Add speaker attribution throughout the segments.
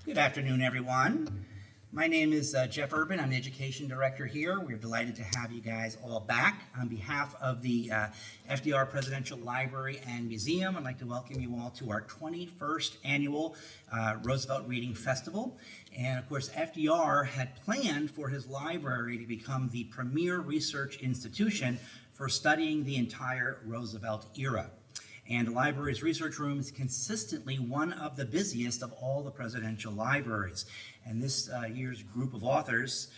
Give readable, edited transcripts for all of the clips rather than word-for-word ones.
Speaker 1: Good afternoon, everyone. My name is Jeff Urbin. I'm the Education Director here. We're delighted to have you guys all back. On behalf of the FDR Presidential Library and Museum, I'd like to welcome you all to our 21st Annual Roosevelt Reading Festival. And of course, FDR had planned for his library to become the premier research institution for studying the entire Roosevelt era. And the library's research room is consistently one of the busiest of all the presidential libraries. And this year's group of authors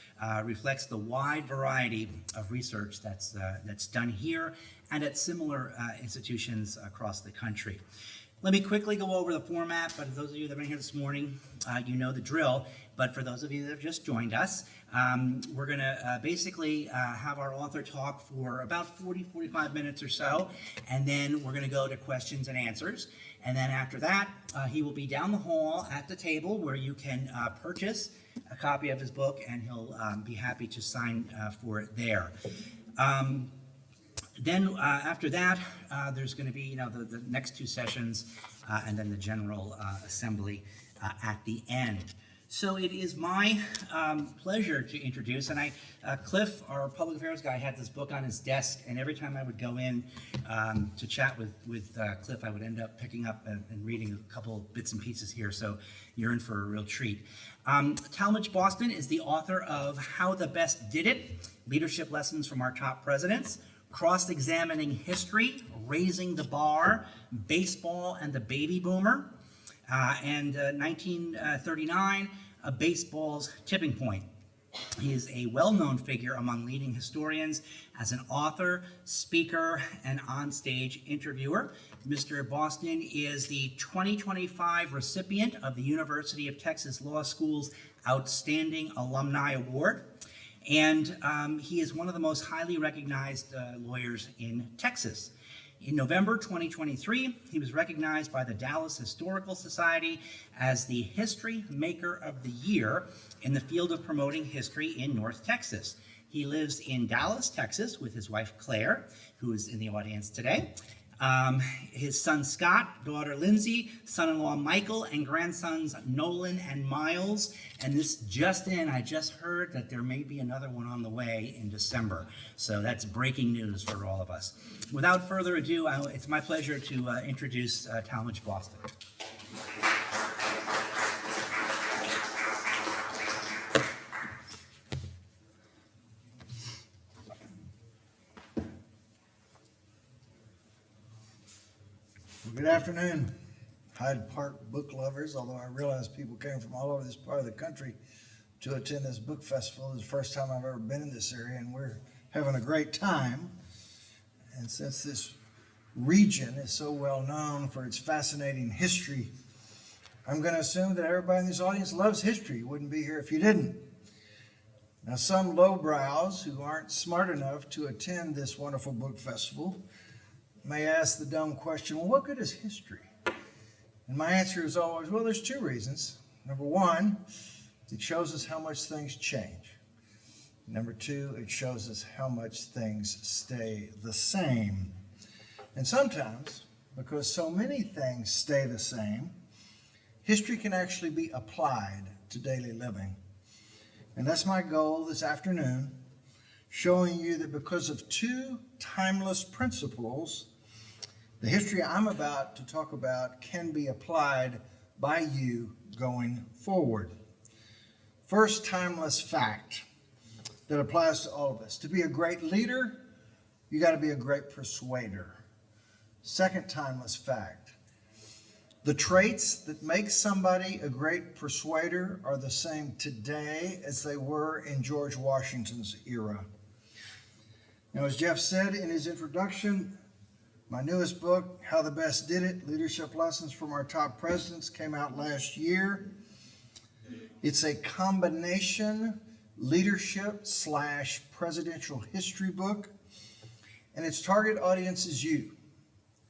Speaker 1: reflects the wide variety of research that's done here and at similar institutions across the country. Let me quickly go over the format, but those of you that have been here this morning, you know the drill. But for those of you that have just joined us, we're going to basically have our author talk for about 40-45 minutes or so, and then we're going to go to questions and answers. And then after that, he will be down the hall at the table where you can purchase a copy of his book, and he'll be happy to sign for it there. Then after that, there's going to be, the next two sessions, and then the general assembly at the end. So it is my pleasure to introduce, and Cliff, our public affairs guy, had this book on his desk, and every time I would go in to chat with Cliff, I would end up picking up and reading a couple bits and pieces here, so you're in for a real treat. Talmage Boston is the author of How the Best Did It, Leadership Lessons from Our Top Presidents, Cross-Examining History, Raising the Bar, Baseball and the Baby Boomer, and 1939, Baseball's Tipping Point. He is a well-known figure among leading historians as an author, speaker, and on-stage interviewer. Mr. Boston is the 2025 recipient of the University of Texas Law School's Outstanding Alumni Award. And he is one of the most highly recognized lawyers in Texas. In November 2023, he was recognized by the Dallas Historical Society as the History Maker of the Year in the field of promoting history in North Texas. He lives in Dallas, Texas, with his wife Claire, who is in the audience today. His son Scott, daughter Lindsay, son-in-law Michael, and grandsons Nolan and Miles. And this just in, I just heard that there may be another one on the way in December. So that's breaking news for all of us. Without further ado, it's my pleasure to introduce Talmage Boston.
Speaker 2: Good afternoon, Hyde Park book lovers, although I realize people came from all over this part of the country to attend this book festival. It's the first time I've ever been in this area, and we're having a great time. And since this region is so well known for its fascinating history, I'm going to assume that everybody in this audience loves history. You wouldn't be here if you didn't. Now, some lowbrows who aren't smart enough to attend this wonderful book festival may ask the dumb question, well, what good is history? And my answer is always, well, there's two reasons. Number one, it shows us how much things change. Number two, it shows us how much things stay the same. And sometimes, because so many things stay the same, history can actually be applied to daily living. And that's my goal this afternoon, showing you that because of two timeless principles, the history I'm about to talk about can be applied by you going forward. First timeless fact that applies to all of us. To be a great leader, you got to be a great persuader. Second timeless fact. The traits that make somebody a great persuader are the same today as they were in George Washington's era. Now, as Jeff said in his introduction, my newest book, How the Best Did It, Leadership Lessons from Our Top Presidents, came out last year. It's a combination leadership / presidential history book, and its target audience is you.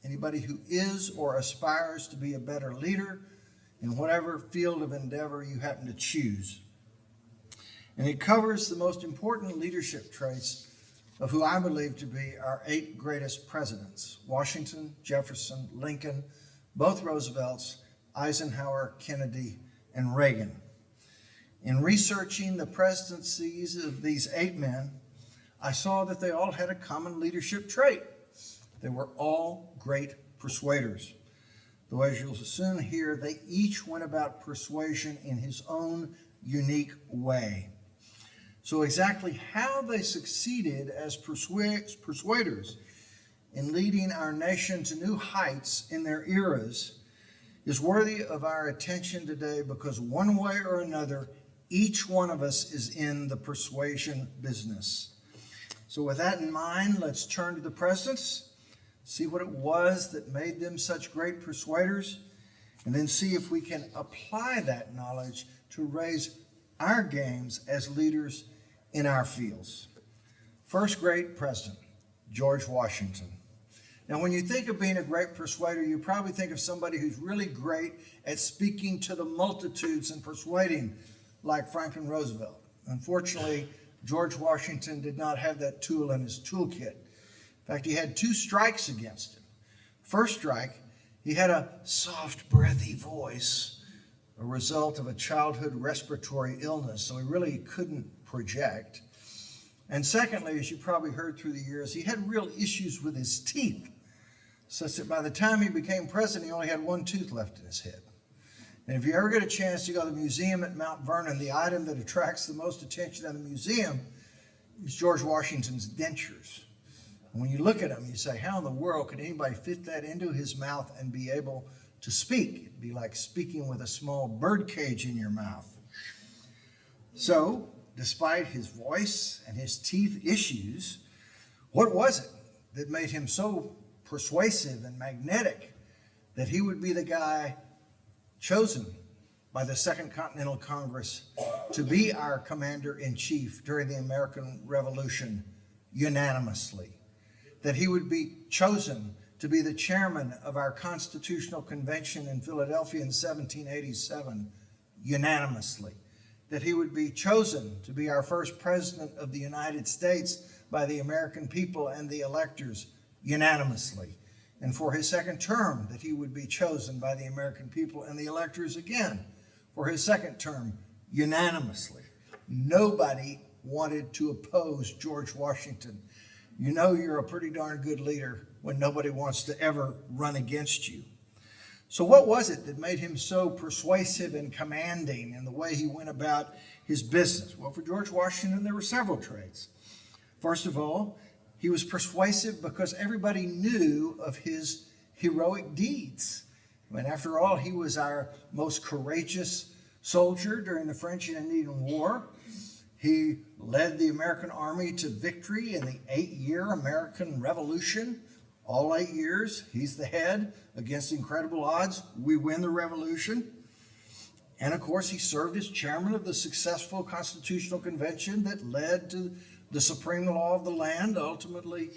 Speaker 2: Anybody who is or aspires to be a better leader in whatever field of endeavor you happen to choose. And it covers the most important leadership traits of who I believe to be our 8 greatest presidents: Washington, Jefferson, Lincoln, both Roosevelts, Eisenhower, Kennedy, and Reagan. In researching the presidencies of these 8 men, I saw that they all had a common leadership trait. They were all great persuaders. Though, as you'll soon hear, they each went about persuasion in his own unique way. So exactly how they succeeded as persuaders in leading our nation to new heights in their eras is worthy of our attention today, because one way or another, each one of us is in the persuasion business. So with that in mind, let's turn to the presidents, see what it was that made them such great persuaders, and then see if we can apply that knowledge to raise our games as leaders in our fields. First great president, George Washington. Now, when you think of being a great persuader, you probably think of somebody who's really great at speaking to the multitudes and persuading, like Franklin Roosevelt. Unfortunately, George Washington did not have that tool in his toolkit. In fact, he had 2 strikes against him. First strike, he had a soft, breathy voice, a result of a childhood respiratory illness, so he really couldn't project. And secondly, as you probably heard through the years, he had real issues with his teeth, such that by the time he became president, he only had 1 tooth left in his head. And if you ever get a chance to go to the museum at Mount Vernon, the item that attracts the most attention at the museum is George Washington's dentures. And when you look at them, you say, how in the world could anybody fit that into his mouth and be able to speak? It'd be like speaking with a small bird cage in your mouth. So, despite his voice and his teeth issues, what was it that made him so persuasive and magnetic that he would be the guy chosen by the Second Continental Congress to be our commander-in-chief during the American Revolution unanimously? That he would be chosen to be the chairman of our Constitutional Convention in Philadelphia in 1787 unanimously? That he would be chosen to be our first president of the United States by the American people and the electors unanimously? And for his second term, that he would be chosen by the American people and the electors again for his second term unanimously. Nobody wanted to oppose George Washington. You know you're a pretty darn good leader when nobody wants to ever run against you. So what was it that made him so persuasive and commanding in the way he went about his business? Well, for George Washington, there were several traits. First of all, he was persuasive because everybody knew of his heroic deeds. I mean, after all, he was our most courageous soldier during the French and Indian War. He led the American army to victory in the 8-year American Revolution. All 8 years, he's the head. Against incredible odds, we win the revolution. And of course, he served as chairman of the successful Constitutional Convention that led to the supreme law of the land, ultimately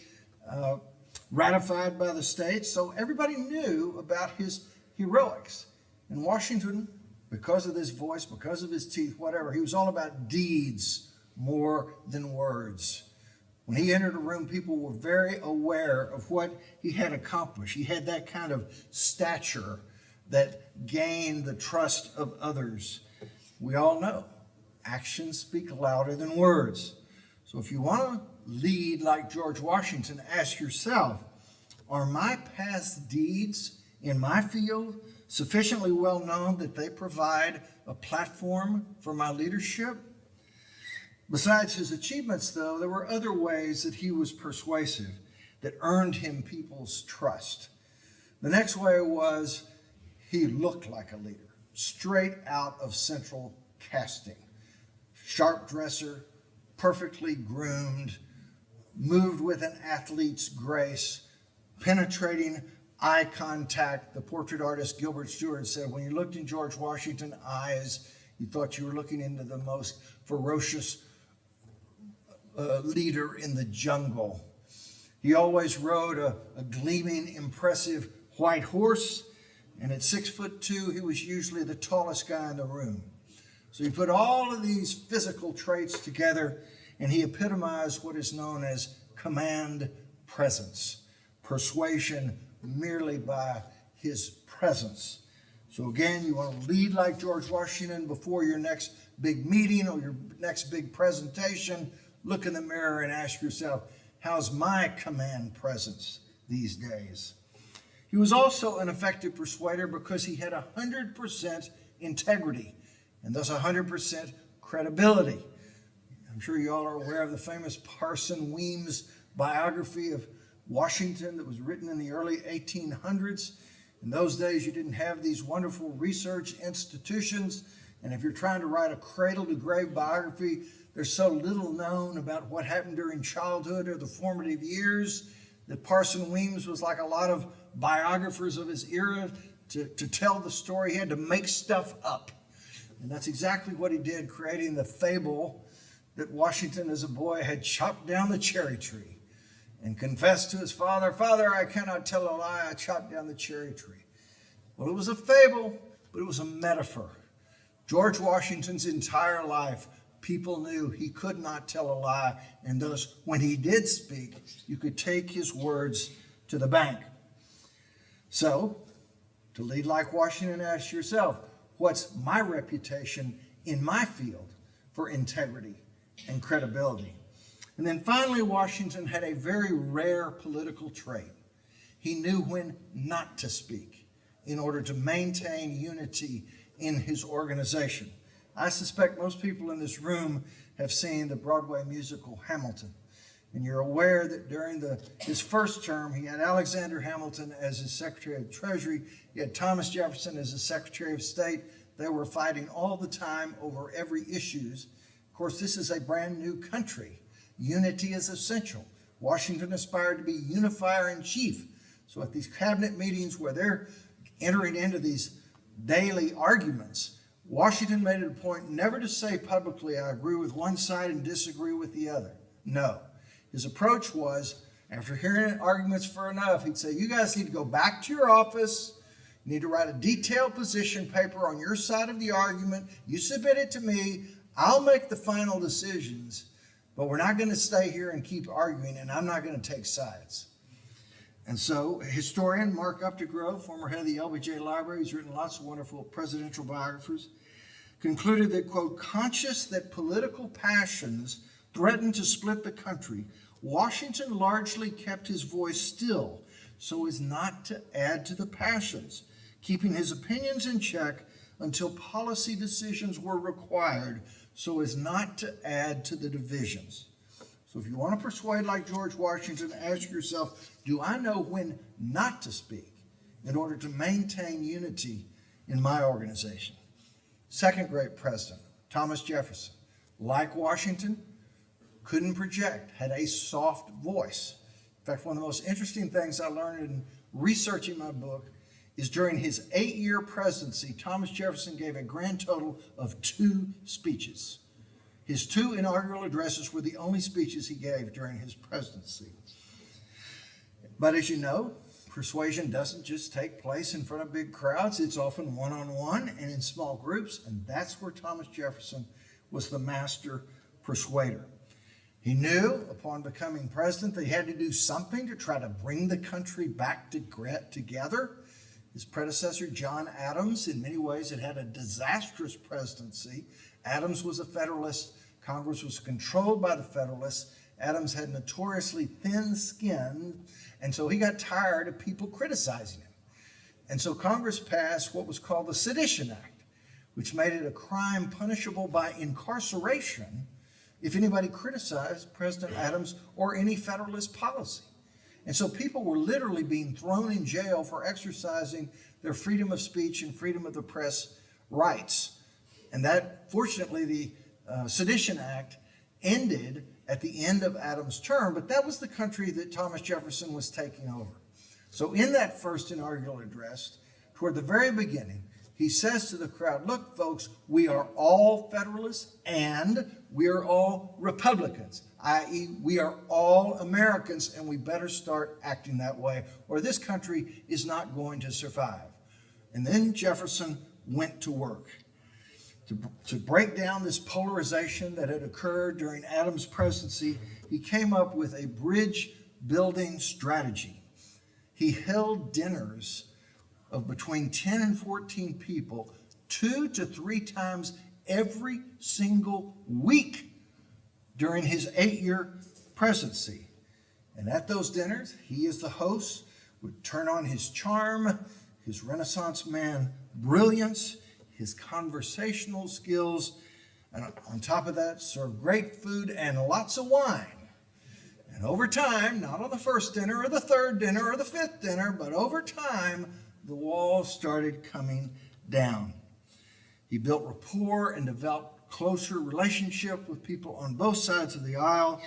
Speaker 2: ratified by the states. So everybody knew about his heroics. And Washington, because of his voice, because of his teeth, whatever, he was all about deeds more than words. When he entered a room, people were very aware of what he had accomplished. He had that kind of stature that gained the trust of others. We all know actions speak louder than words. So if you want to lead like George Washington, ask yourself, are my past deeds in my field sufficiently well known that they provide a platform for my leadership? Besides his achievements, though, there were other ways that he was persuasive that earned him people's trust. The next way was he looked like a leader, straight out of central casting. Sharp dresser, perfectly groomed, moved with an athlete's grace, penetrating eye contact. The portrait artist Gilbert Stuart said, when you looked in George Washington's eyes, you thought you were looking into the most ferocious leader in the jungle. He always rode a gleaming, impressive white horse, and at 6'2", he was usually the tallest guy in the room. So he put all of these physical traits together, and he epitomized what is known as command presence, persuasion merely by his presence. So again, you want to lead like George Washington before your next big meeting or your next big presentation. Look in the mirror and ask yourself, how's my command presence these days? He was also an effective persuader because he had 100% integrity and thus 100% credibility. I'm sure you all are aware of the famous Parson Weems biography of Washington that was written in the early 1800s. In those days, you didn't have these wonderful research institutions, and if you're trying to write a cradle-to-grave biography, there's so little known about what happened during childhood or the formative years that Parson Weems was like a lot of biographers of his era. To tell the story, he had to make stuff up. And that's exactly what he did, creating the fable that Washington as a boy had chopped down the cherry tree and confessed to his father, "Father, I cannot tell a lie, I chopped down the cherry tree." Well, it was a fable, but it was a metaphor. George Washington's entire life, people knew he could not tell a lie, and thus, when he did speak, you could take his words to the bank. So, to lead like Washington, ask yourself, what's my reputation in my field for integrity and credibility? And then finally, Washington had a very rare political trait. He knew when not to speak in order to maintain unity in his organization. I suspect most people in this room have seen the Broadway musical Hamilton. And you're aware that during his first term, he had Alexander Hamilton as his Secretary of Treasury. He had Thomas Jefferson as his Secretary of State. They were fighting all the time over every issue. Of course, this is a brand new country. Unity is essential. Washington aspired to be unifier in chief. So at these cabinet meetings where they're entering into these daily arguments, Washington made it a point never to say publicly, I agree with one side and disagree with the other. No. His approach was, after hearing arguments for enough, he'd say, you guys need to go back to your office. You need to write a detailed position paper on your side of the argument. You submit it to me. I'll make the final decisions, but we're not going to stay here and keep arguing, and I'm not going to take sides. And so historian Mark Updegrove, former head of the LBJ Library, who's written lots of wonderful presidential biographers, concluded that, quote, conscious that political passions threatened to split the country, Washington largely kept his voice still so as not to add to the passions, keeping his opinions in check until policy decisions were required so as not to add to the divisions. So if you want to persuade like George Washington, ask yourself, do I know when not to speak in order to maintain unity in my organization? Second great president, Thomas Jefferson, like Washington, couldn't project, had a soft voice. In fact, one of the most interesting things I learned in researching my book is during his 8-year presidency, Thomas Jefferson gave a grand total of 2 speeches. His 2 inaugural addresses were the only speeches he gave during his presidency. But as you know, persuasion doesn't just take place in front of big crowds. It's often one-on-one and in small groups, and that's where Thomas Jefferson was the master persuader. He knew upon becoming president that he had to do something to try to bring the country back together. His predecessor, John Adams, in many ways had a disastrous presidency. Adams was a Federalist. Congress was controlled by the Federalists. Adams had notoriously thin skin, and so he got tired of people criticizing him. And so Congress passed what was called the Sedition Act, which made it a crime punishable by incarceration if anybody criticized President Adams or any Federalist policy. And so people were literally being thrown in jail for exercising their freedom of speech and freedom of the press rights. And that, fortunately, the Sedition Act ended at the end of Adams' term, but that was the country that Thomas Jefferson was taking over. So in that first inaugural address, toward the very beginning, he says to the crowd, look, folks, we are all Federalists and we are all Republicans, i.e. we are all Americans, and we better start acting that way or this country is not going to survive. And then Jefferson went to work to break down this polarization that had occurred during Adams' presidency. He came up with a bridge building strategy. He held dinners of between 10 and 14 people 2 to 3 times every single week during his 8-year presidency. And at those dinners, he as the host would turn on his charm, his Renaissance man brilliance, his conversational skills, and on top of that, serve great food and lots of wine. And over time, not on the first dinner or the third dinner or the fifth dinner, but over time, the walls started coming down. He built rapport and developed closer relationship with people on both sides of the aisle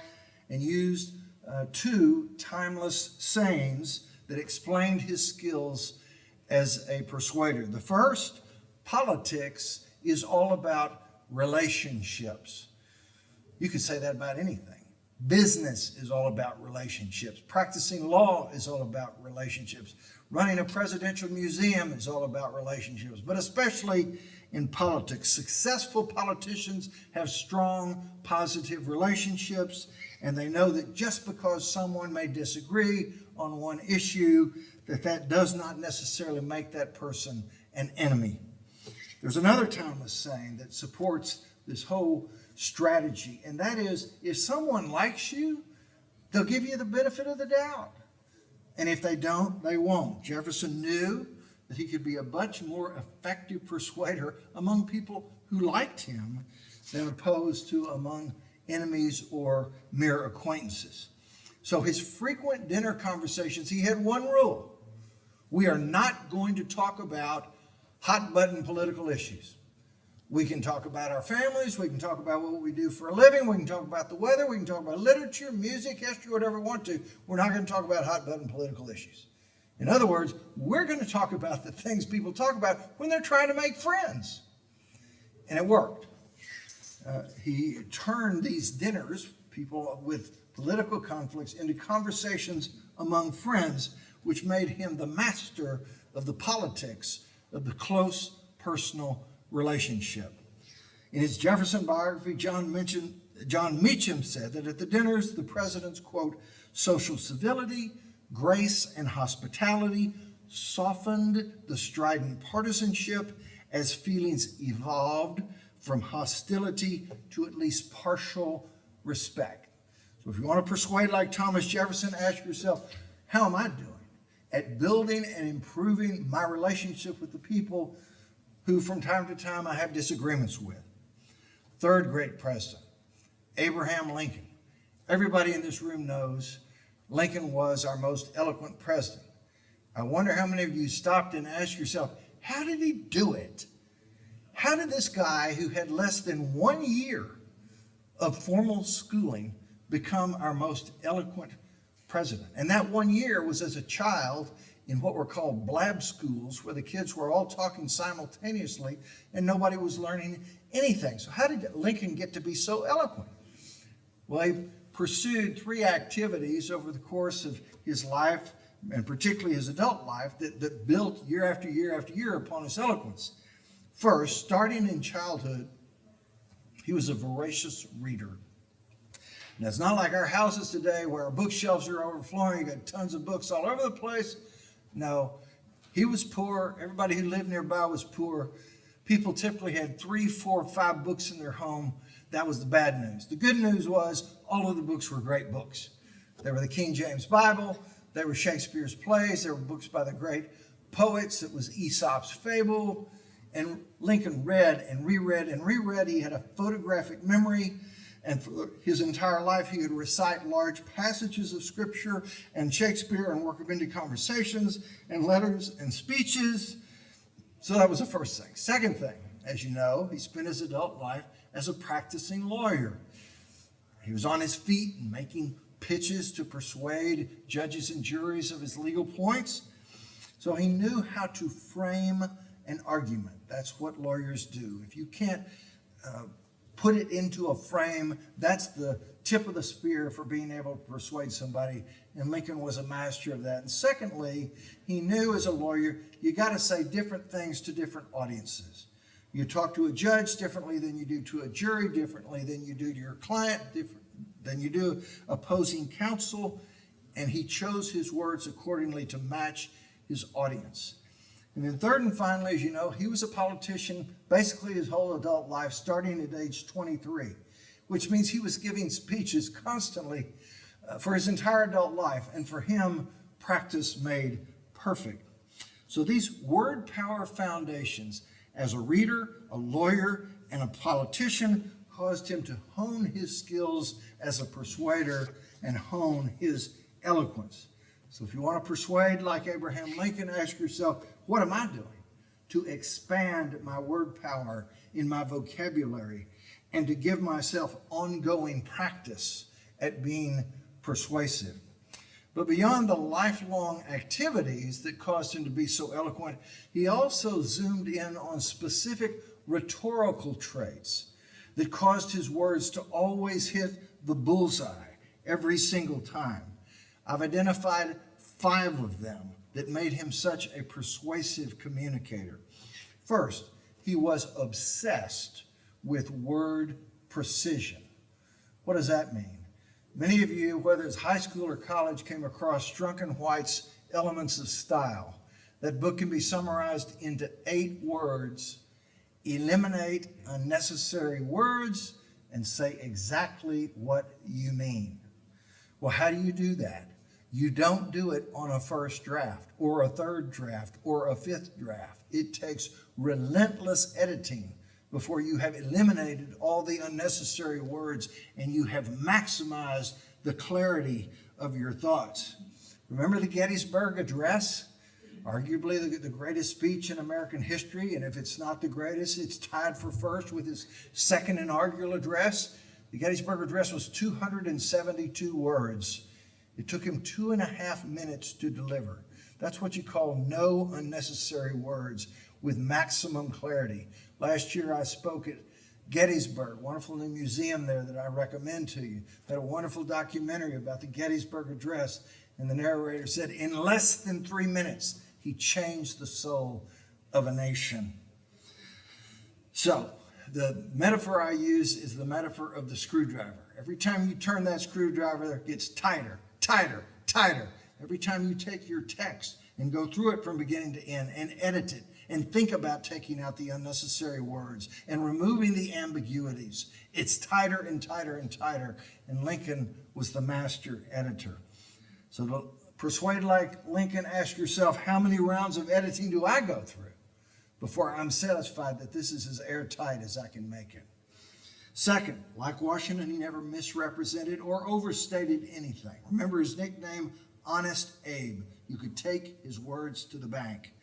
Speaker 2: and used 2 timeless sayings that explained his skills as a persuader. The first, politics is all about relationships. You could say that about anything. Business is all about relationships. Practicing law is all about relationships. Running a presidential museum is all about relationships, but especially in politics. Successful politicians have strong, positive relationships, and they know that just because someone may disagree on one issue, that does not necessarily make that person an enemy. There's another timeless saying that supports this whole strategy, and that is, if someone likes you, they'll give you the benefit of the doubt. And if they don't, they won't. Jefferson knew that he could be a much more effective persuader among people who liked him than opposed to among enemies or mere acquaintances. So his frequent dinner conversations, he had one rule. We are not going to talk about hot-button political issues. We can talk about our families, we can talk about what we do for a living, we can talk about the weather, we can talk about literature, music, history, whatever we want to. We're not going to talk about hot-button political issues. In other words, we're going to talk about the things people talk about when they're trying to make friends. And it worked. He turned these dinners, people with political conflicts, into conversations among friends, which made him the master of the politics of the close personal relationship. In his Jefferson biography, Jon Meacham said that at the dinners, the president's, quote, social civility, grace, and hospitality softened the strident partisanship as feelings evolved from hostility to at least partial respect. So if you want to persuade like Thomas Jefferson, ask yourself, how am I doing at building and improving my relationship with the people who from time to time I have disagreements with? Third great president, Abraham Lincoln. Everybody in this room knows Lincoln was our most eloquent president. I wonder how many of you stopped and asked yourself, how did he do it? How did this guy who had less than 1 year of formal schooling become our most eloquent president? And that 1 year was as a child in what were called blab schools, where the kids were all talking simultaneously and nobody was learning anything. So how did Lincoln get to be so eloquent? Well, he pursued 3 activities over the course of his life, and particularly his adult life, that built year after year after year upon his eloquence. First, starting in childhood, he was a voracious reader. And it's not like our houses today where our bookshelves are overflowing, you got tons of books all over the place. No, he was poor. Everybody who lived nearby was poor. People typically had 3, 4, 5 books in their home. That was the bad news. The good news was all of the books were great books. They were the King James Bible. They were Shakespeare's plays. They were books by the great poets. It was Aesop's fable. And Lincoln read and reread and reread. He had a photographic memory. And for his entire life, he would recite large passages of Scripture and Shakespeare and work up into conversations and letters and speeches. So that was the first thing. Second thing, as you know, he spent his adult life as a practicing lawyer. He was on his feet and making pitches to persuade judges and juries of his legal points. So he knew how to frame an argument. That's what lawyers do. If you can't put it into a frame, that's the tip of the spear for being able to persuade somebody. And Lincoln was a master of that. And secondly, he knew as a lawyer, you got to say different things to different audiences. You talk to a judge differently than you do to a jury, differently than you do to your client, different than you do opposing counsel. And he chose his words accordingly to match his audience. And then third and finally, as you know, he was a politician basically his whole adult life, starting at age 23, which means he was giving speeches constantly for his entire adult life. And for him, practice made perfect. So these word power foundations, as a reader, a lawyer, and a politician, caused him to hone his skills as a persuader and hone his eloquence. So if you want to persuade like Abraham Lincoln, ask yourself, what am I doing to expand my word power in my vocabulary and to give myself ongoing practice at being persuasive? But beyond the lifelong activities that caused him to be so eloquent, he also zoomed in on specific rhetorical traits that caused his words to always hit the bullseye every single time. I've identified 5 of them that made him such a persuasive communicator. First, he was obsessed with word precision. What does that mean? Many of you, whether it's high school or college, came across Drunken White's Elements of Style. That book can be summarized into 8 words. Eliminate unnecessary words and say exactly what you mean. Well, how do you do that? You don't do it on a first draft or a third draft or a 5th draft. It takes relentless editing before you have eliminated all the unnecessary words and you have maximized the clarity of your thoughts. Remember the Gettysburg Address? Arguably the greatest speech in American history, and if it's not the greatest, it's tied for first with his second inaugural address. The Gettysburg Address was 272 words. It took him 2.5 minutes to deliver. That's what you call no unnecessary words with maximum clarity. Last year I spoke at Gettysburg, wonderful new museum there that I recommend to you. Had a wonderful documentary about the Gettysburg Address, and the narrator said in less than 3 minutes, he changed the soul of a nation. So the metaphor I use is the metaphor of the screwdriver. Every time you turn that screwdriver, it gets tighter, tighter, tighter. Every time you take your text and go through it from beginning to end and edit it and think about taking out the unnecessary words and removing the ambiguities, it's tighter and tighter and tighter. And Lincoln was the master editor. So to persuade like Lincoln, ask yourself, how many rounds of editing do I go through before I'm satisfied that this is as airtight as I can make it? Second, like Washington, he never misrepresented or overstated anything. Remember his nickname, Honest Abe. You could take his words to the bank.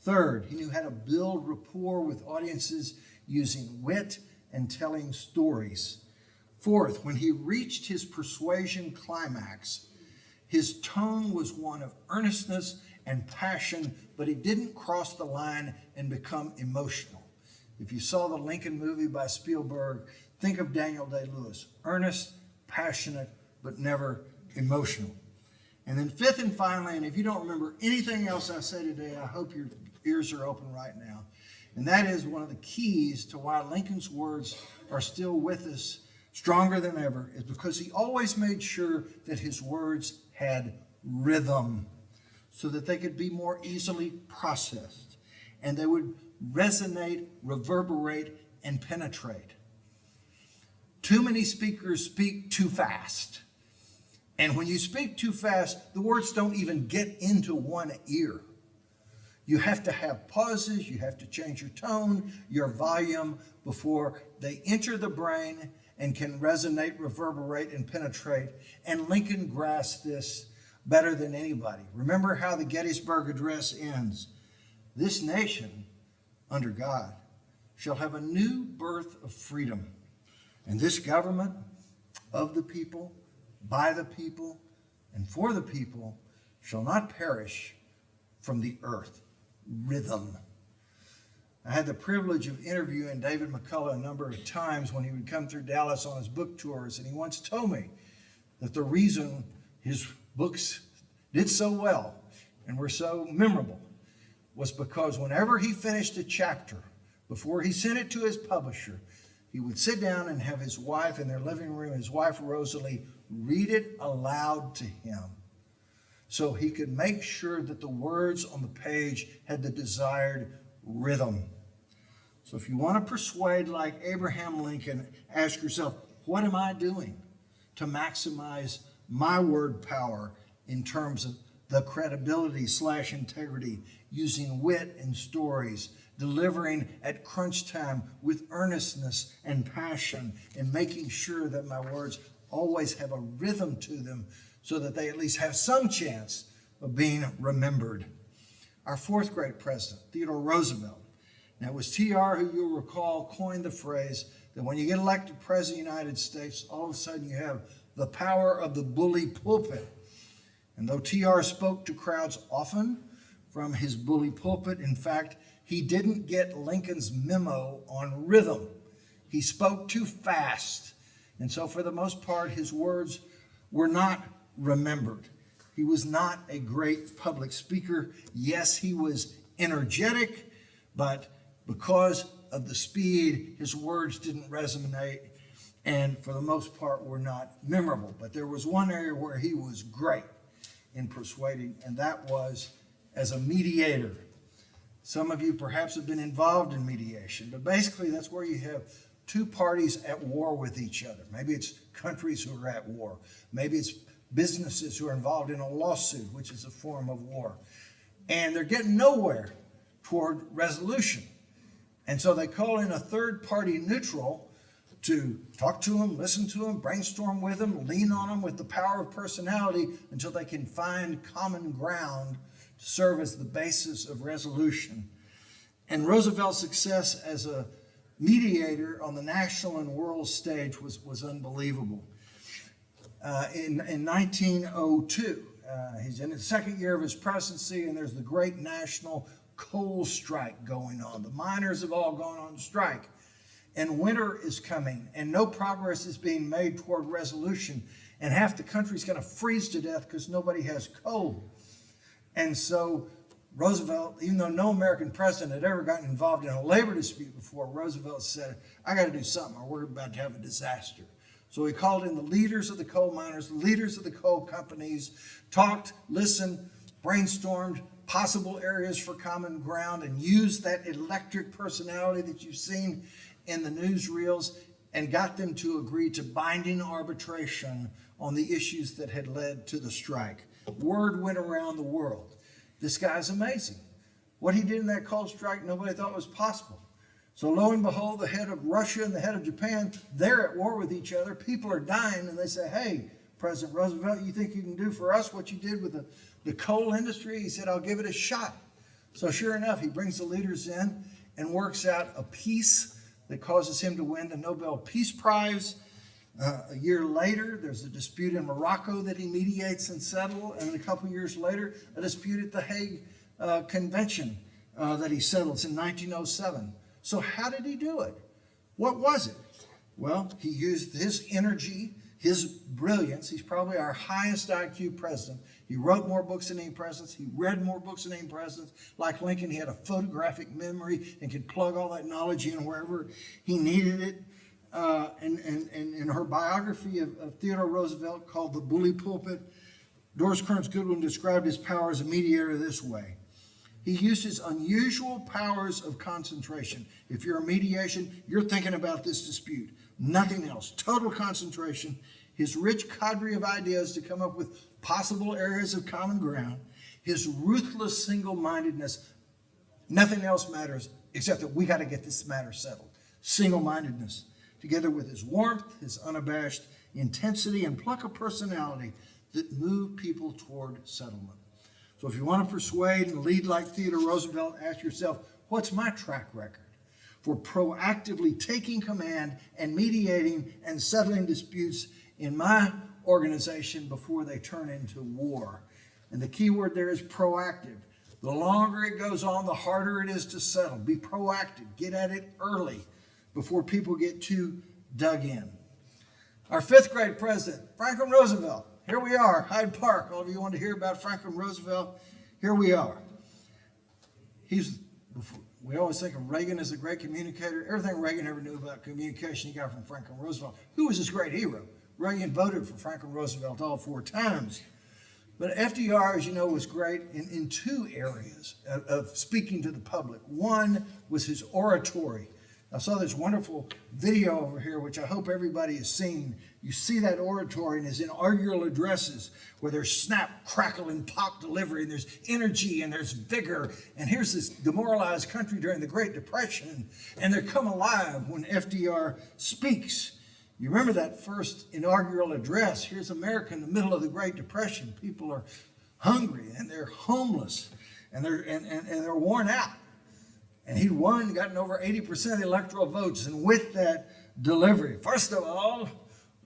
Speaker 2: Third, he knew how to build rapport with audiences using wit and telling stories. Fourth, when he reached his persuasion climax, his tone was one of earnestness and passion, but he didn't cross the line and become emotional. If you saw the Lincoln movie by Spielberg, think of Daniel Day-Lewis, earnest, passionate, but never emotional. And then fifth and finally, and if you don't remember anything else I say today, I hope your ears are open right now. And that is one of the keys to why Lincoln's words are still with us stronger than ever, is because he always made sure that his words had rhythm so that they could be more easily processed and they would resonate, reverberate, and penetrate. Too many speakers speak too fast. And when you speak too fast, the words don't even get into one ear. You have to have pauses, you have to change your tone, your volume before they enter the brain and can resonate, reverberate, and penetrate. And Lincoln grasped this better than anybody. Remember how the Gettysburg Address ends. This nation, under God, shall have a new birth of freedom. And this government of the people, by the people, and for the people, shall not perish from the earth. Rhythm. I had the privilege of interviewing David McCullough a number of times when he would come through Dallas on his book tours, and he once told me that the reason his books did so well and were so memorable was because whenever he finished a chapter, before he sent it to his publisher, he would sit down and have his wife in their living room, his wife Rosalie, read it aloud to him. so he could make sure that the words on the page had the desired rhythm. So if you want to persuade like Abraham Lincoln, ask yourself, what am I doing to maximize my word power in terms of the credibility / integrity, using wit and stories, delivering at crunch time with earnestness and passion, and making sure that my words always have a rhythm to them so that they at least have some chance of being remembered. Our fourth great president, Theodore Roosevelt. Now, it was TR who you'll recall coined the phrase that when you get elected president of the United States, all of a sudden you have the power of the bully pulpit. And though TR spoke to crowds often from his bully pulpit, in fact, he didn't get Lincoln's memo on rhythm. He spoke too fast. And so for the most part, his words were not remembered. He was not a great public speaker. Yes, he was energetic, but because of the speed, his words didn't resonate, and for the most part were not memorable. But there was one area where he was great in persuading, and that was as a mediator. Some of you perhaps have been involved in mediation, but basically that's where you have two parties at war with each other. Maybe it's countries who are at war. Maybe it's businesses who are involved in a lawsuit, which is a form of war. And they're getting nowhere toward resolution. And so they call in a third party neutral to talk to them, listen to them, brainstorm with them, lean on them with the power of personality until they can find common ground to serve as the basis of resolution. And Roosevelt's success as a mediator on the national and world stage was unbelievable. In 1902, he's in his second year of his presidency, and there's the great national coal strike going on. The miners have all gone on strike, and winter is coming, and no progress is being made toward resolution, and half the country's going to freeze to death because nobody has coal. And so Roosevelt, even though no American president had ever gotten involved in a labor dispute before, Roosevelt said, I got to do something or we're about to have a disaster. So he called in the leaders of the coal miners, the leaders of the coal companies, talked, listened, brainstormed possible areas for common ground, and used that electric personality that you've seen in the newsreels and got them to agree to binding arbitration on the issues that had led to the strike. Word went around the world. This guy's amazing. What he did in that coal strike, nobody thought was possible. So lo and behold, the head of Russia and the head of Japan, they're at war with each other. People are dying, and they say, hey, President Roosevelt, you think you can do for us what you did with the coal industry? He said, I'll give it a shot. So sure enough, he brings the leaders in and works out a peace that causes him to win the Nobel Peace Prize. A year later, there's a dispute in Morocco that he mediates and settles, and a couple years later, a dispute at the Hague Convention that he settles in 1907. So how did he do it? What was it? Well, he used his energy, his brilliance. He's probably our highest IQ president. He wrote more books than any presidents. He read more books than any presidents. Like Lincoln, he had a photographic memory and could plug all that knowledge in wherever he needed it. And in her biography of Theodore Roosevelt called The Bully Pulpit, Doris Kearns Goodwin described his power as a mediator this way. He used his unusual powers of concentration. If you're a mediation, you're thinking about this dispute, nothing else, total concentration. His rich cadre of ideas to come up with possible areas of common ground, his ruthless single-mindedness. Nothing else matters except that we got to get this matter settled. Single-mindedness, together with his warmth, his unabashed intensity, and pluck of personality that move people toward settlement. So if you want to persuade and lead like Theodore Roosevelt, ask yourself, what's my track record for proactively taking command and mediating and settling disputes in my organization before they turn into war? And the key word there is proactive. The longer it goes on, the harder it is to settle. Be proactive. Get at it early before people get too dug in. Our fifth grade president, Franklin Roosevelt. Here we are, Hyde Park. All of you want to hear about Franklin Roosevelt? Here we are. We always think of Reagan as a great communicator. Everything Reagan ever knew about communication he got from Franklin Roosevelt. Who was his great hero? Reagan voted for Franklin Roosevelt all 4 times. But FDR, as you know, was great in two areas of speaking to the public. One was his oratory. I saw this wonderful video over here, which I hope everybody has seen. You see that oratory and his inaugural addresses where there's snap, crackle, and pop delivery, and there's energy, and there's vigor. And here's this demoralized country during the Great Depression, and they come alive when FDR speaks. You remember that first inaugural address. Here's America in the middle of the Great Depression. People are hungry, and they're homeless, and they're worn out. And he'd gotten over 80% of the electoral votes. And with that delivery, first of all,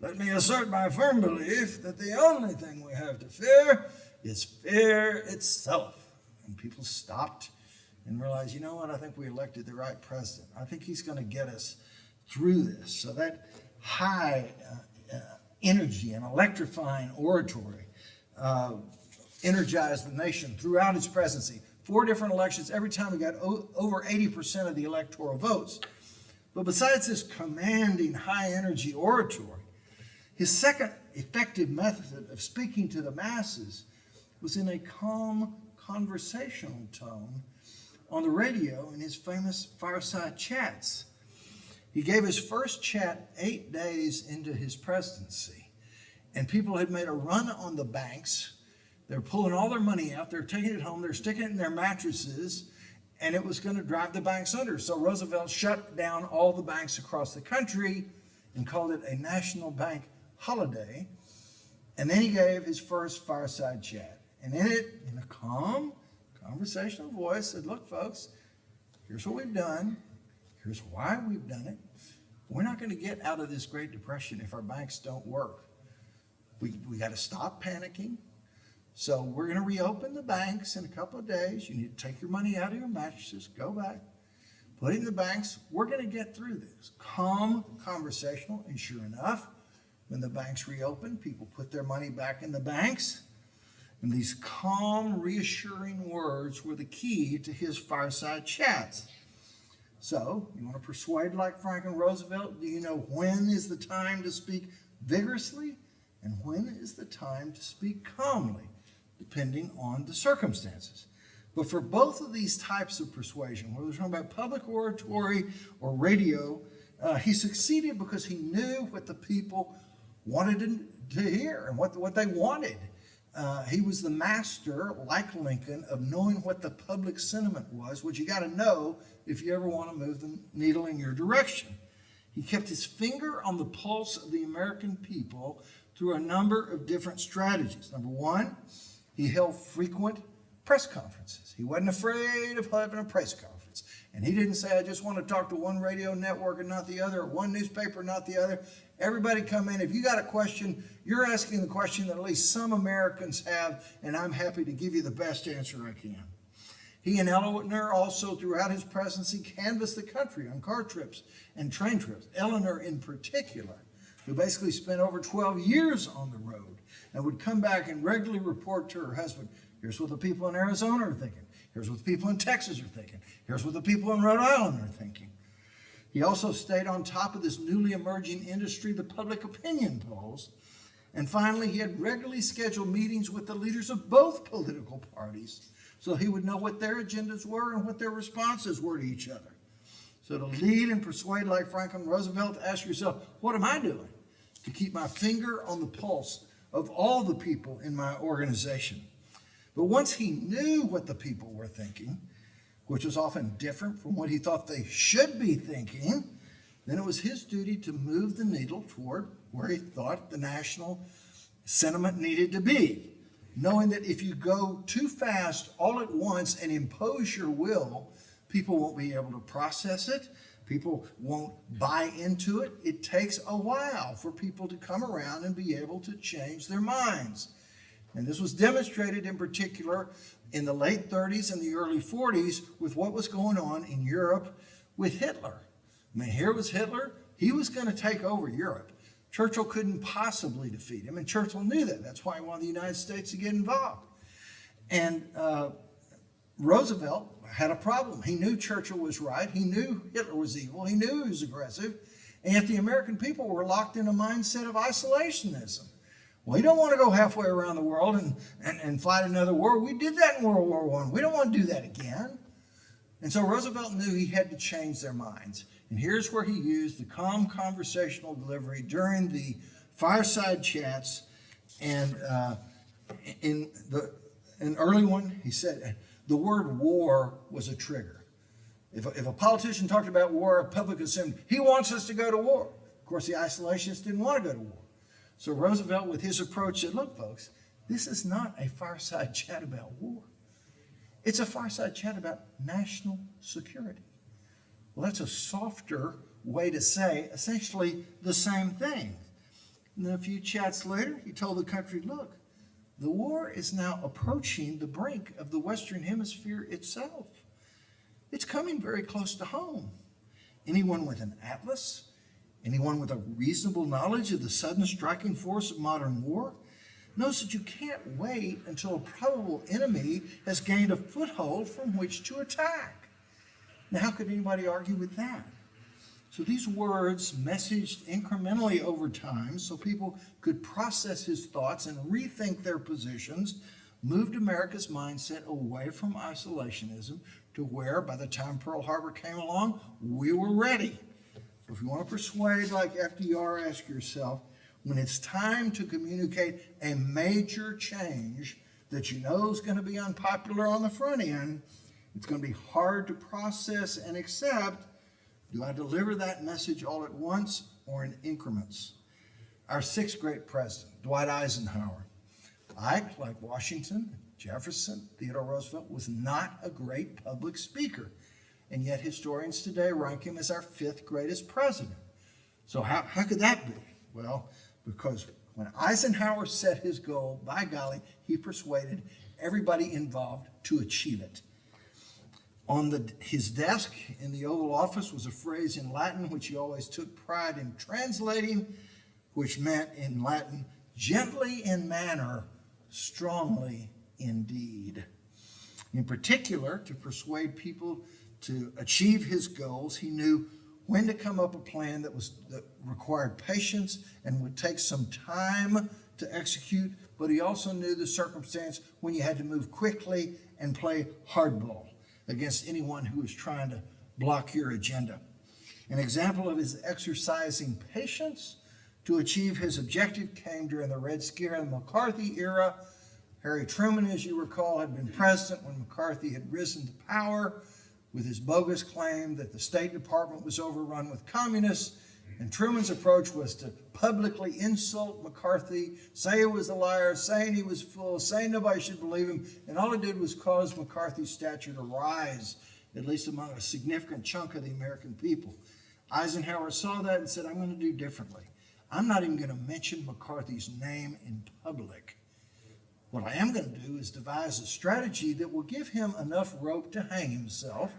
Speaker 2: let me assert my firm belief that the only thing we have to fear is fear itself. And people stopped and realized, you know what, I think we elected the right president. I think he's going to get us through this. So that high energy and electrifying oratory energized the nation throughout his presidency. 4 different elections, every time he got over 80% of the electoral votes. But besides this commanding high energy oratory, his second effective method of speaking to the masses was in a calm conversational tone on the radio in his famous fireside chats. He gave his first chat 8 days into his presidency, and people had made a run on the banks. They're pulling all their money out, they're taking it home, they're sticking it in their mattresses, and it was going to drive the banks under. So Roosevelt shut down all the banks across the country and called it a national bank holiday. And then he gave his first fireside chat. And in it, in a calm, conversational voice, said, look, folks, here's what we've done. Here's why we've done it. We're not going to get out of this Great Depression if our banks don't work. We got to stop panicking. So we're going to reopen the banks in a couple of days. You need to take your money out of your mattresses, go back, put it in the banks. We're going to get through this. Calm, conversational, and sure enough, when the banks reopened, people put their money back in the banks. And these calm, reassuring words were the key to his fireside chats. So, you want to persuade like Franklin Roosevelt? Do you know when is the time to speak vigorously and when is the time to speak calmly, depending on the circumstances? But for both of these types of persuasion, whether we're talking about public oratory or radio, he succeeded because he knew what the people wanted to hear and what they wanted. He was the master, like Lincoln, of knowing what the public sentiment was, which you got to know if you ever want to move the needle in your direction. He kept his finger on the pulse of the American people through a number of different strategies. Number one, he held frequent press conferences. He wasn't afraid of having a press conference. And he didn't say, I just want to talk to one radio network and not the other, or one newspaper, not the other. Everybody come in. If you got a question, you're asking the question that at least some Americans have, and I'm happy to give you the best answer I can. He and Eleanor also, throughout his presidency, canvassed the country on car trips and train trips. Eleanor in particular, who basically spent over 12 years on the road and would come back and regularly report to her husband, here's what the people in Arizona are thinking. Here's what the people in Texas are thinking. Here's what the people in Rhode Island are thinking. He also stayed on top of this newly emerging industry, the public opinion polls. And finally, he had regularly scheduled meetings with the leaders of both political parties so he would know what their agendas were and what their responses were to each other. So to lead and persuade like Franklin Roosevelt, ask yourself, what am I doing to keep my finger on the pulse of all the people in my organization? But once he knew what the people were thinking, which was often different from what he thought they should be thinking, then it was his duty to move the needle toward where he thought the national sentiment needed to be, knowing that if you go too fast all at once and impose your will, people won't be able to process it. People won't buy into it. It takes a while for people to come around and be able to change their minds. And this was demonstrated in particular in the late 30s and the early 40s with what was going on in Europe with Hitler. I mean, here was Hitler. He was going to take over Europe. Churchill couldn't possibly defeat him, and Churchill knew that. That's why he wanted the United States to get involved. And Roosevelt had a problem. He knew Churchill was right. He knew Hitler was evil. He knew he was aggressive. And yet the American people were locked in a mindset of isolationism. Well, you don't want to go halfway around the world and fight another war. We did that in World War I. We don't want to do that again. And so Roosevelt knew he had to change their minds. And here's where he used the calm conversational delivery during the fireside chats. And in an early one, he said the word war was a trigger. If a politician talked about war, a public assumed he wants us to go to war. Of course, the isolationists didn't want to go to war. So Roosevelt, with his approach, said, look, folks, this is not a fireside chat about war. It's a fireside chat about national security. Well, that's a softer way to say essentially the same thing. And then a few chats later, he told the country, look, the war is now approaching the brink of the Western Hemisphere itself. It's coming very close to home. Anyone with an atlas, anyone with a reasonable knowledge of the sudden striking force of modern war, knows that you can't wait until a probable enemy has gained a foothold from which to attack. Now, how could anybody argue with that? So these words, messaged incrementally over time so people could process his thoughts and rethink their positions, moved America's mindset away from isolationism to where, by the time Pearl Harbor came along, we were ready. So if you want to persuade like FDR, ask yourself, when it's time to communicate a major change that you know is going to be unpopular on the front end, it's going to be hard to process and accept. Do I deliver that message all at once or in increments? Our sixth great president, Dwight Eisenhower, like Washington, Jefferson, Theodore Roosevelt, was not a great public speaker. And yet historians today rank him as our fifth greatest president. So how could that be? Well, because when Eisenhower set his goal, by golly, he persuaded everybody involved to achieve it. On his desk in the Oval Office was a phrase in Latin which he always took pride in translating, which meant in Latin, gently in manner, strongly indeed. In particular, to persuade people to achieve his goals, he knew when to come up a plan that required patience and would take some time to execute, but he also knew the circumstance when you had to move quickly and play hardball against anyone who was trying to block your agenda. An example of his exercising patience to achieve his objective came during the Red Scare in the McCarthy era. Harry Truman, as you recall, had been president when McCarthy had risen to power with his bogus claim that the State Department was overrun with communists, and Truman's approach was to publicly insult McCarthy, say he was a liar, saying he was full, saying nobody should believe him, and all it did was cause McCarthy's stature to rise, at least among a significant chunk of the American people. Eisenhower saw that and said, I'm going to do differently. I'm not even going to mention McCarthy's name in public. What I am going to do is devise a strategy that will give him enough rope to hang himself.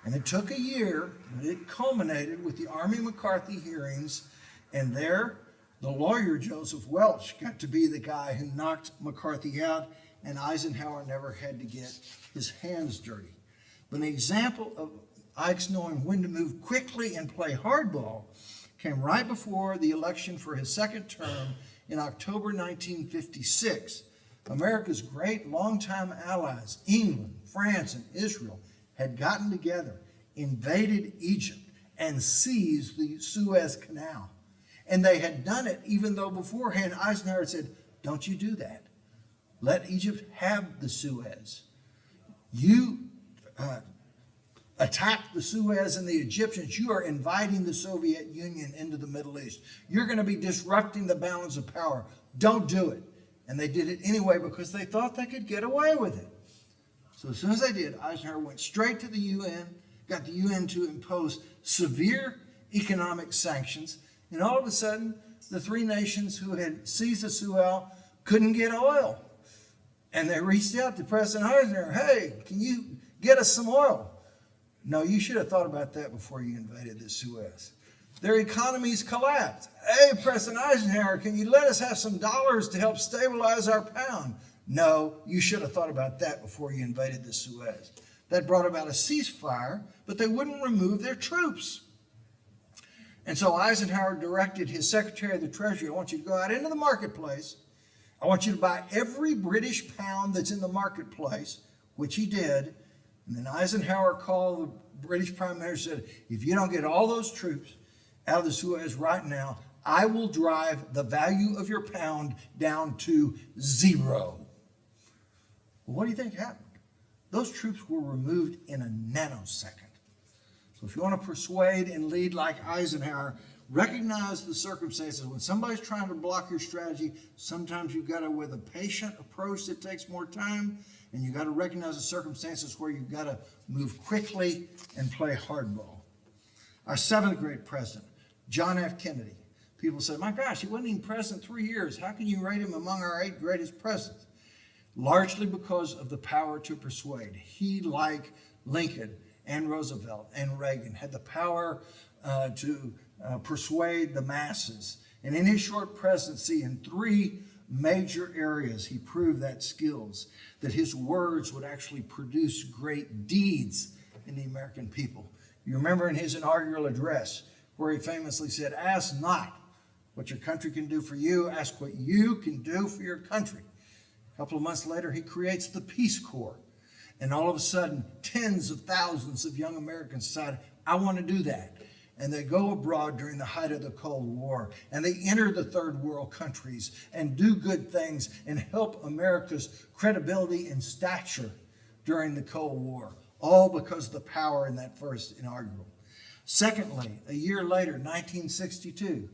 Speaker 2: And it took a year, but it culminated with the Army McCarthy hearings. And there, the lawyer Joseph Welch got to be the guy who knocked McCarthy out, and Eisenhower never had to get his hands dirty. But an example of Ike's knowing when to move quickly and play hardball came right before the election for his second term in October 1956. America's great longtime allies, England, France, and Israel, had gotten together, invaded Egypt, and seized the Suez Canal. And they had done it even though beforehand Eisenhower said, don't you do that. Let Egypt have the Suez. You attack the Suez and the Egyptians, you are inviting the Soviet Union into the Middle East. You're going to be disrupting the balance of power. Don't do it. And they did it anyway because they thought they could get away with it. So as soon as they did, Eisenhower went straight to the UN, got the UN to impose severe economic sanctions, and all of a sudden, the three nations who had seized the Suez couldn't get oil. And they reached out to President Eisenhower, hey, can you get us some oil? No, you should have thought about that before you invaded the Suez. Their economies collapsed. Hey, President Eisenhower, can you let us have some dollars to help stabilize our pound? No, you should have thought about that before you invaded the Suez. That brought about a ceasefire, but they wouldn't remove their troops. And so Eisenhower directed his Secretary of the Treasury, I want you to go out into the marketplace I want you to buy every British pound that's in the marketplace, which he did. And then Eisenhower called the British Prime Minister and said, if you don't get all those troops out of the Suez right now, I will drive the value of your pound down to 0. Well, what do you think happened? Those troops were removed in a nanosecond. So if you want to persuade and lead like Eisenhower, recognize the circumstances. When somebody's trying to block your strategy, sometimes you've got to, with a patient approach that takes more time, and you've got to recognize the circumstances where you've got to move quickly and play hardball. Our 7th great president, John F. Kennedy. People said, my gosh, he wasn't even president 3 years. How can you rate him among our 8 greatest presidents? Largely because of the power to persuade. He, like Lincoln and Roosevelt and Reagan, had the power to persuade the masses. And in his short presidency, in 3 major areas, he proved that skills, that his words would actually produce great deeds in the American people. You remember in his inaugural address where he famously said, ask not what your country can do for you, ask what you can do for your country. A couple of months later, he creates the Peace Corps. And all of a sudden, tens of thousands of young Americans decide, I want to do that. And they go abroad during the height of the Cold War, and they enter the third world countries and do good things and help America's credibility and stature during the Cold War, all because of the power in that first inaugural. Secondly, a year later, 1962,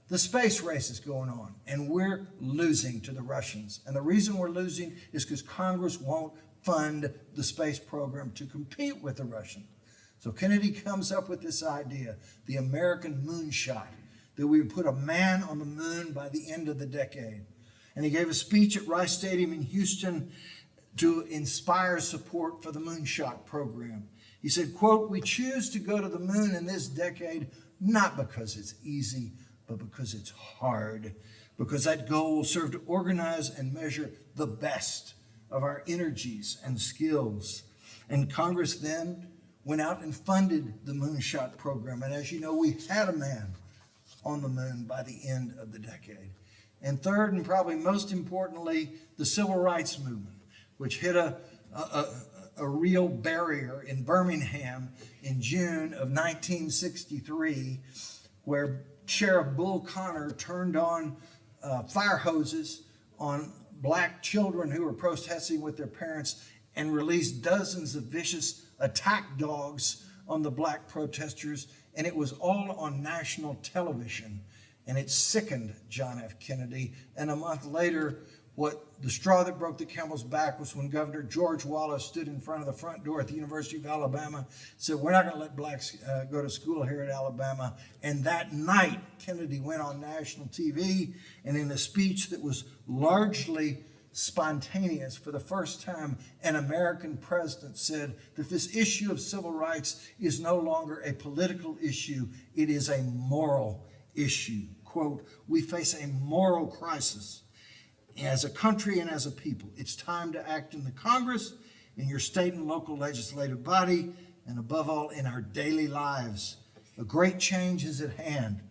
Speaker 2: the space race is going on, and we're losing to the Russians. And the reason we're losing is because Congress won't fund the space program to compete with the Russians. So Kennedy comes up with this idea, the American moonshot, that we would put a man on the moon by the end of the decade. And he gave a speech at Rice Stadium in Houston to inspire support for the moonshot program. He said, quote, we choose to go to the moon in this decade, not because it's easy, but because it's hard, because that goal will serve to organize and measure the best of our energies and skills. And Congress then went out and funded the moonshot program. And as you know, we had a man on the moon by the end of the decade. And third, and probably most importantly, the civil rights movement, which hit a real barrier in Birmingham in June of 1963, where Sheriff Bull Connor turned on fire hoses on black children who were protesting with their parents and released dozens of vicious attack dogs on the black protesters. And it was all on national television. And it sickened John F. Kennedy. And a month later, what the straw that broke the camel's back was when Governor George Wallace stood in front of the front door at the University of Alabama, said, we're not going to let blacks go to school here at Alabama. And that night, Kennedy went on national TV, and in a speech that was largely spontaneous, for the first time, an American president said that this issue of civil rights is no longer a political issue, it is a moral issue. Quote, we face a moral crisis as a country and as a people. It's time to act in the Congress, in your state and local legislative body, and above all, in our daily lives. A great change is at hand,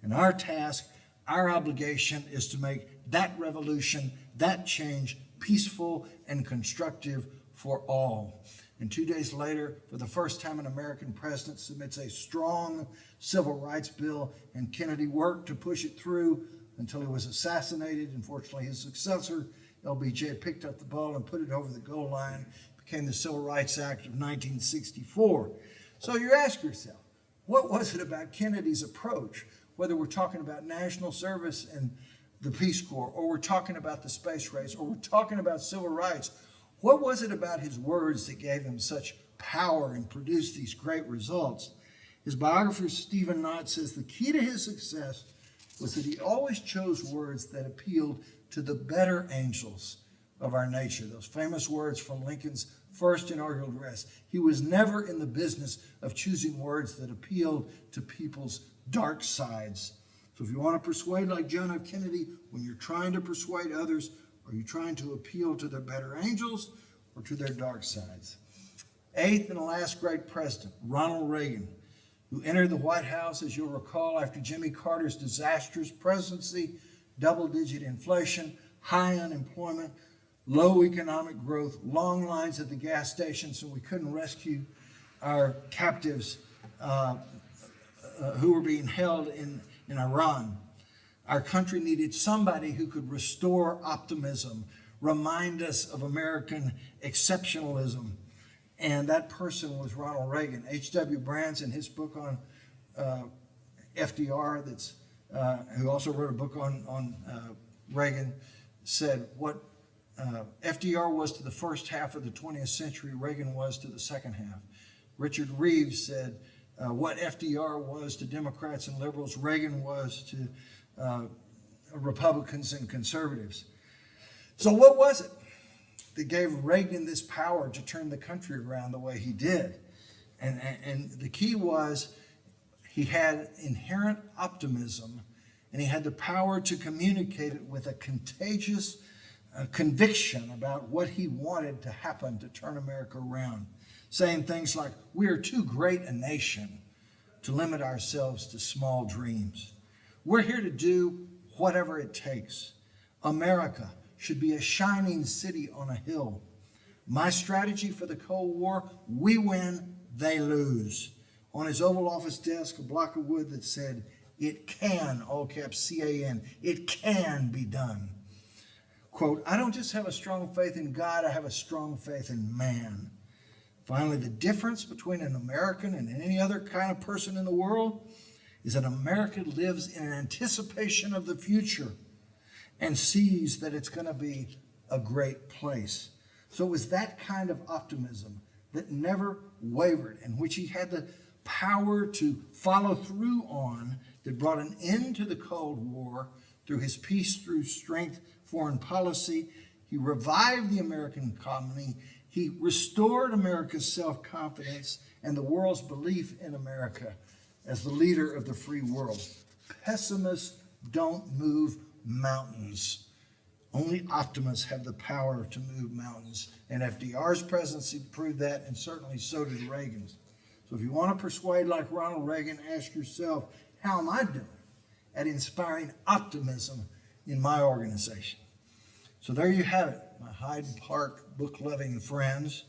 Speaker 2: and our task, our obligation is to make that revolution, that change, peaceful and constructive for all. And 2 days later, for the first time, an American president submits a strong civil rights bill, and Kennedy worked to push it through until he was assassinated. Unfortunately, his successor, LBJ, picked up the ball and put it over the goal line, became the Civil Rights Act of 1964. So you ask yourself, what was it about Kennedy's approach, whether we're talking about national service and the Peace Corps, or we're talking about the space race, or we're talking about civil rights? What was it about his words that gave him such power and produced these great results? His biographer, Stephen Knott, says the key to his success was that he always chose words that appealed to the better angels of our nature. Those famous words from Lincoln's first inaugural address. He was never in the business of choosing words that appealed to people's dark sides. So if you want to persuade like John F. Kennedy, when you're trying to persuade others, are you trying to appeal to their better angels or to their dark sides? Eighth and last great president, Ronald Reagan, who entered the White House, as you'll recall, after Jimmy Carter's disastrous presidency, double-digit inflation, high unemployment, low economic growth, long lines at the gas stations, so we couldn't rescue our captives who were being held in Iran. Our country needed somebody who could restore optimism, remind us of American exceptionalism. And that person was Ronald Reagan. H.W. Brands, in his book on FDR, who also wrote a book on Reagan, said what FDR was to the first half of the 20th century, Reagan was to the second half. Richard Reeves said what FDR was to Democrats and liberals, Reagan was to Republicans and conservatives. So what was it that gave Reagan this power to turn the country around the way he did? And the key was he had inherent optimism, and he had the power to communicate it with a contagious conviction about what he wanted to happen to turn America around, saying things like, "We are too great a nation to limit ourselves to small dreams. We're here to do whatever it takes. America should be a shining city on a hill. My strategy for the Cold War, we win, they lose." On his Oval Office desk, a block of wood that said, "It can," all caps C-A-N, "it can be done." Quote, "I don't just have a strong faith in God, I have a strong faith in man." Finally, the difference between an American and any other kind of person in the world is that America lives in anticipation of the future and sees that it's going to be a great place. So it was that kind of optimism that never wavered, and which he had the power to follow through on, that brought an end to the Cold War through his peace through strength foreign policy. He revived the American economy. He restored America's self-confidence and the world's belief in America as the leader of the free world. Pessimists don't move mountains. Only optimists have the power to move mountains. And FDR's presidency proved that, and certainly so did Reagan's. So if you want to persuade like Ronald Reagan, ask yourself, how am I doing at inspiring optimism in my organization? So there you have it, my Hyde Park book-loving friends.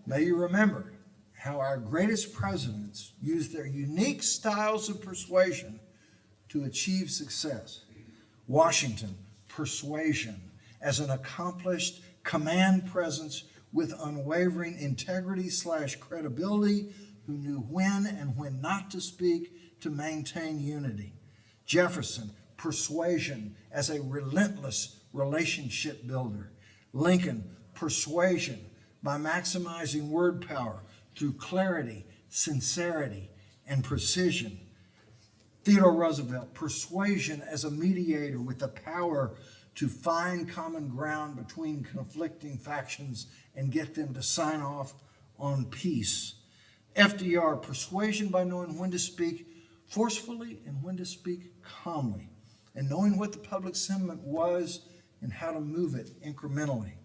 Speaker 2: May you remember how our greatest presidents used their unique styles of persuasion to achieve success. Washington, persuasion, as an accomplished command presence with unwavering integrity/credibility, who knew when and when not to speak to maintain unity. Jefferson, persuasion as a relentless relationship builder. Lincoln, persuasion by maximizing word power through clarity, sincerity, and precision. Theodore Roosevelt, persuasion as a mediator with the power to find common ground between conflicting factions and get them to sign off on peace. FDR, persuasion by knowing when to speak forcefully and when to speak calmly, and knowing what the public sentiment was and how to move it incrementally.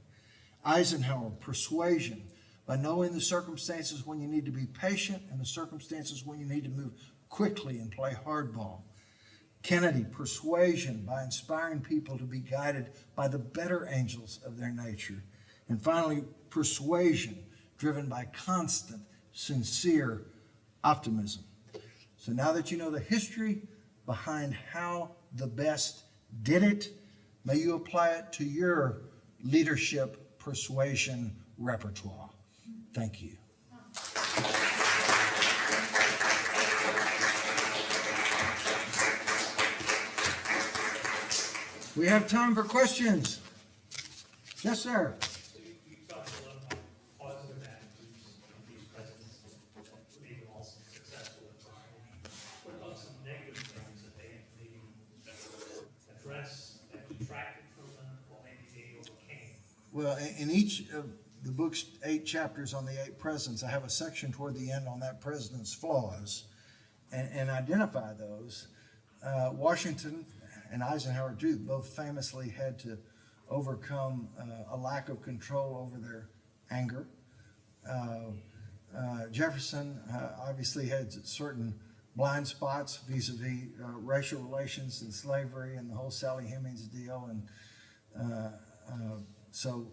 Speaker 2: Eisenhower, persuasion by knowing the circumstances when you need to be patient and the circumstances when you need to move quickly and play hardball. Kennedy, persuasion by inspiring people to be guided by the better angels of their nature. And finally, persuasion driven by constant, sincere optimism. So now that you know the history behind how the best did it, may you apply it to your leadership persuasion repertoire. Thank you. We have time for questions. Yes, sir.
Speaker 3: You talked a lot about positive attitudes of these presidents that made them all successful at persuasion. What about some negative things that they maybe addressed, that detracted from them, or maybe they overcame?
Speaker 2: Well, in each of the book's 8 chapters on the 8 presidents, I have a section toward the end on that president's flaws and identify those. Washington and Eisenhower too both famously had to overcome a lack of control over their anger. Jefferson obviously had certain blind spots vis-a-vis racial relations and slavery and the whole Sally Hemings deal. And So,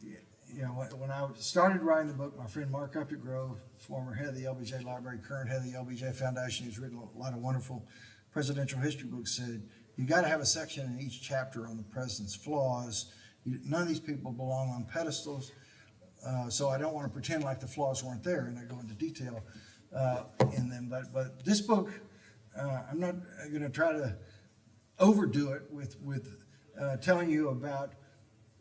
Speaker 2: you know, when I started writing the book, my friend Mark Updegrove, former head of the LBJ Library, current head of the LBJ Foundation, who's written a lot of wonderful presidential history books, said, you got to have a section in each chapter on the president's flaws. None of these people belong on pedestals, so I don't want to pretend like the flaws weren't there, and I go into detail in them. But this book, I'm not going to try to overdo it with telling you about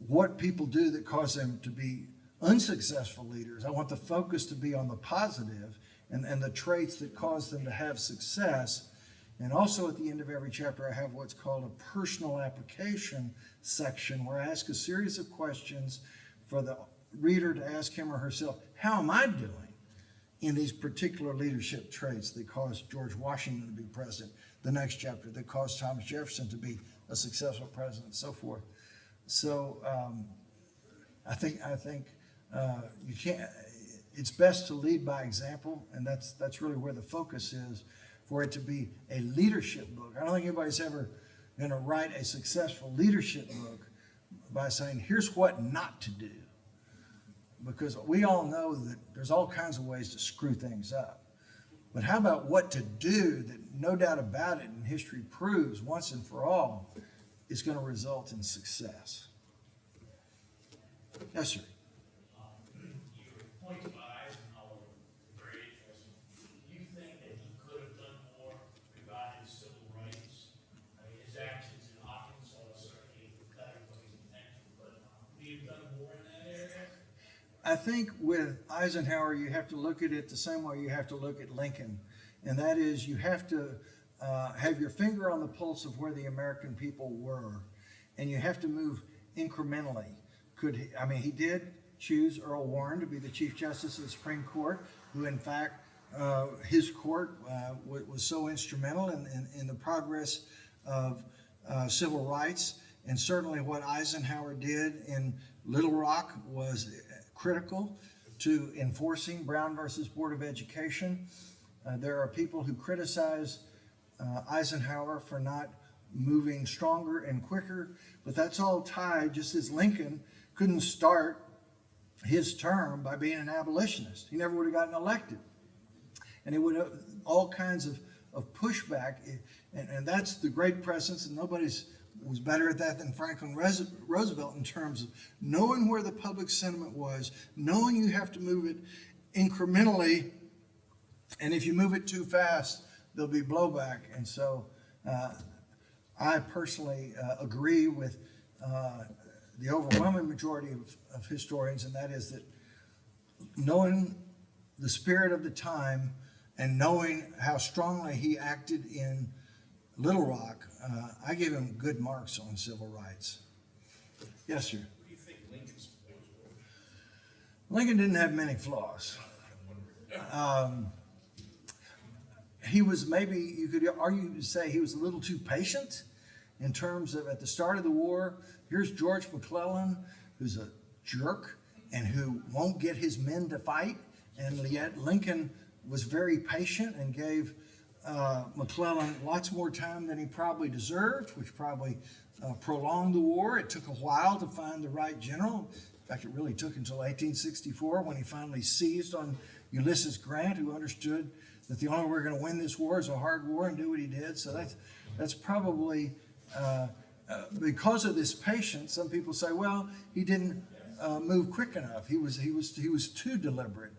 Speaker 2: what people do that cause them to be unsuccessful leaders. I want the focus to be on the positive and the traits that cause them to have success. And also at the end of every chapter, I have what's called a personal application section, where I ask a series of questions for the reader to ask him or herself, how am I doing in these particular leadership traits that caused George Washington to be president? The next chapter that caused Thomas Jefferson to be a successful president, and so forth. So I think you can't. It's best to lead by example, and that's really where the focus is, for it to be a leadership book. I don't think anybody's ever going to write a successful leadership book by saying, here's what not to do. Because we all know that there's all kinds of ways to screw things up. But how about what to do that, no doubt about it, and history proves once and for all, is going to result in success? Yes, sir.
Speaker 4: Your point about Eisenhower is very interesting. Do you think that he could have done more regarding civil rights? I mean, his actions in Arkansas certainly got everybody's attention, but would he have done more in that area?
Speaker 2: I think with Eisenhower, you have to look at it the same way you have to look at Lincoln. And that is, you have to have your finger on the pulse of where the American people were. And you have to move incrementally. He did choose Earl Warren to be the Chief Justice of the Supreme Court, who in fact, his court was so instrumental in the progress of civil rights. And certainly what Eisenhower did in Little Rock was critical to enforcing Brown versus Board of Education. There are people who criticize Eisenhower for not moving stronger and quicker, but that's all tied, just as Lincoln couldn't start his term by being an abolitionist. He never would have gotten elected. And it would have all kinds of pushback, and that's the great presence, and nobody's was better at that than Franklin Roosevelt in terms of knowing where the public sentiment was, knowing you have to move it incrementally, and if you move it too fast, there'll be blowback. And so I personally agree with the overwhelming majority of historians, and that is that knowing the spirit of the time and knowing how strongly he acted in Little Rock, I give him good marks on civil rights. Yes, sir.
Speaker 4: What do you think Lincoln's flaws were?
Speaker 2: Lincoln didn't have many flaws. He was, maybe you could argue to say, he was a little too patient in terms of, at the start of the war, here's George McClellan, who's a jerk and who won't get his men to fight, and yet Lincoln was very patient and gave McClellan lots more time than he probably deserved, which probably prolonged the war. It took a while to find the right general. In fact, it really took until 1864 when he finally seized on Ulysses Grant, who understood that the only way we're going to win this war is a hard war, and do what he did. So that's probably because of this patience. Some people say, well, he didn't move quick enough. He was too deliberate.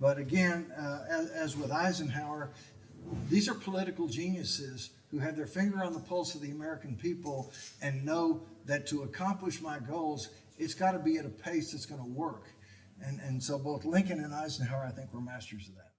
Speaker 2: But again, as with Eisenhower, these are political geniuses who have their finger on the pulse of the American people and know that to accomplish my goals, it's got to be at a pace that's going to work. And so both Lincoln and Eisenhower, I think, were masters of that.